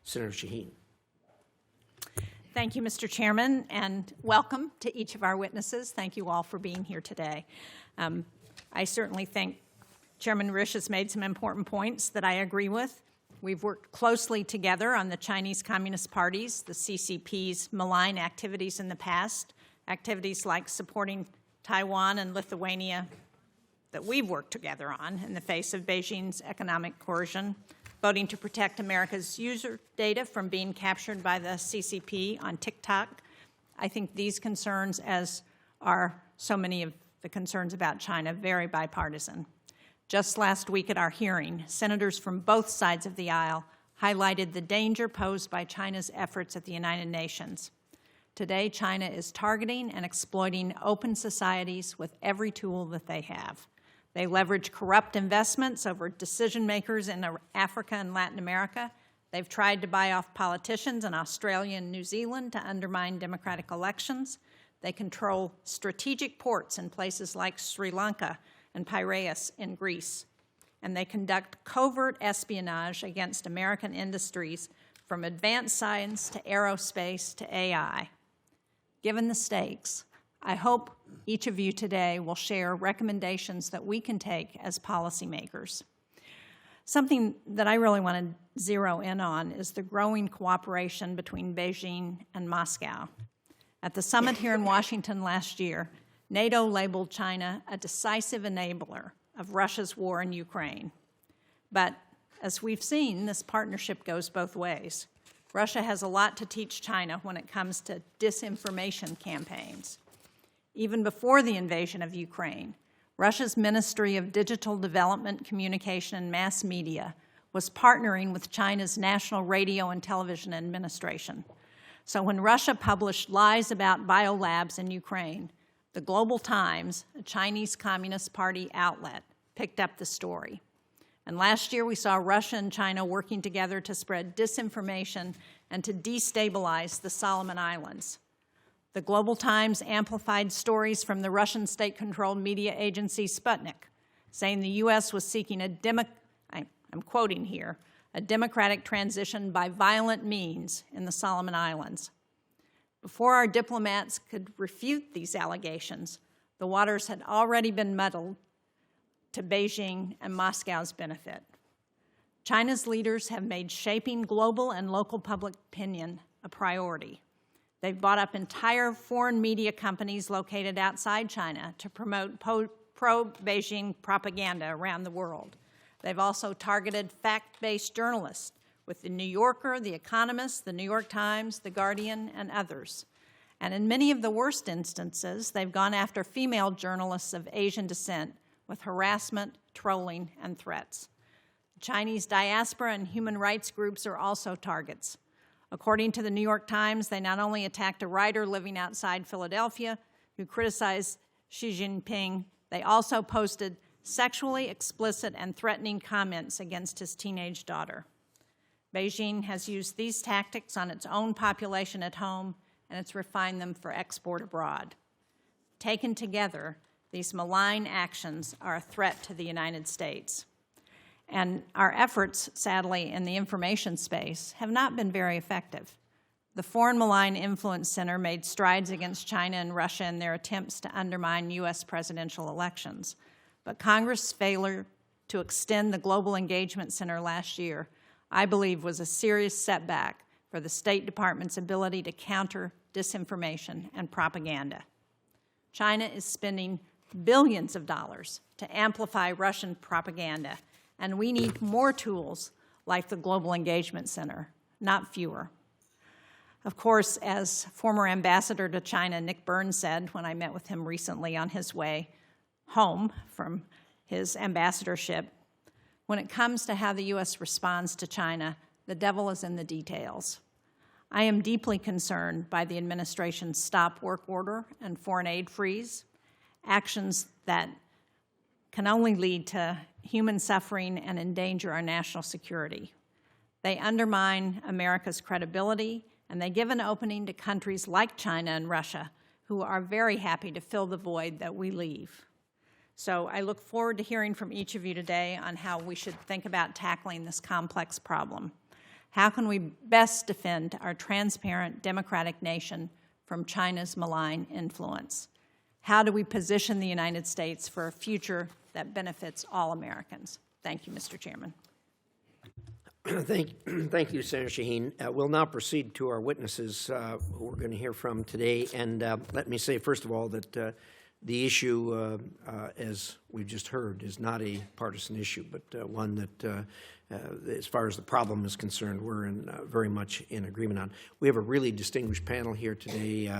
Senator Shaheen. Thank you, Mr. Chairman, and welcome to each of our witnesses. Thank you all for being here today. I certainly think Chairman Risch has made some important points that I agree with. We've worked closely together on the Chinese Communist Party's, the CCP's, malign activities in the past, activities like supporting Taiwan and Lithuania that we've worked together on in the face of Beijing's economic coercion, voting to protect America's user data from being captured by the CCP on TikTok. I think these concerns, as are so many of the concerns about China, very bipartisan. Just last week at our hearing, senators from both sides of the aisle highlighted the danger posed by China's efforts at the United Nations. Today, China is targeting and exploiting open societies with every tool that they have. They leverage corrupt investments over decision makers in Africa and Latin America. They've tried to buy off politicians in Australia and New Zealand to undermine democratic elections. They control strategic ports in places like Sri Lanka and Piraeus in Greece. And they conduct covert espionage against American industries from advanced science to aerospace to AI. Given the stakes, I hope each of you today will share recommendations that we can take as policymakers. Something that I really want to zero in on is the growing cooperation between Beijing and Moscow. At the summit here in Washington last year, NATO labeled China a decisive enabler of Russia's war in Ukraine. But as we've seen, this partnership goes both ways. Russia has a lot to teach China when it comes to disinformation campaigns. Even before the invasion of Ukraine, Russia's Ministry of Digital Development, Communication, and Mass Media was partnering with China's National Radio and Television Administration. So when Russia published lies about biolabs in Ukraine, the Global Times, a Chinese Communist Party outlet, picked up the story. And last year we saw Russia and China working together to spread disinformation and to destabilize the Solomon Islands. The Global Times amplified stories from the Russian state-controlled media agency Sputnik, saying the U.S. was seeking I'm quoting here, a democratic transition by violent means in the Solomon Islands. Before our diplomats could refute these allegations, the waters had already been muddled to Beijing and Moscow's benefit. China's leaders have made shaping global and local public opinion a priority. They've bought up entire foreign media companies located outside China to promote pro-Beijing propaganda around the world. They've also targeted fact-based journalists with The New Yorker, The Economist, The New York Times, The Guardian, and others. And in many of the worst instances, they've gone after female journalists of Asian descent with harassment, trolling, and threats. The Chinese diaspora and human rights groups are also targets. According to The New York Times, they not only attacked a writer living outside Philadelphia who criticized Xi Jinping, they also posted sexually explicit and threatening comments against his teenage daughter. Beijing has used these tactics on its own population at home, and it's refined them for export abroad. Taken together, these malign actions are a threat to the United States. And our efforts, sadly, in the information space have not been very effective. The Foreign Malign Influence Center made strides against China and Russia in their attempts to undermine U.S. presidential elections. But Congress' failure to extend the Global Engagement Center last year, I believe, was a serious setback for the State Department's ability to counter disinformation and propaganda. China is spending billions of dollars to amplify Russian propaganda, and we need more tools like the Global Engagement Center, not fewer. Of course, as former ambassador to China Nick Burns said when I met with him recently on his way home from his ambassadorship, when it comes to how the U.S. responds to China, the devil is in the details. I am deeply concerned by the administration's stop work order and foreign aid freeze, actions that can only lead to human suffering and endanger our national security. They undermine America's credibility, and they give an opening to countries like China and Russia, who are very happy to fill the void that we leave. So I look forward to hearing from each of you today on how we should think about tackling this complex problem. How can we best defend our transparent democratic nation from China's malign influence? How do we position the United States for a future that benefits all Americans? Thank you, Mr. Chairman. Thank you, Senator Shaheen. We'll now proceed to our witnesses who we're going to hear from today. And let me say, first of all, that the issue, as we've just heard, is not a partisan issue, but one that, as far as the problem is concerned, we're very much in agreement on. We have a really distinguished panel here today.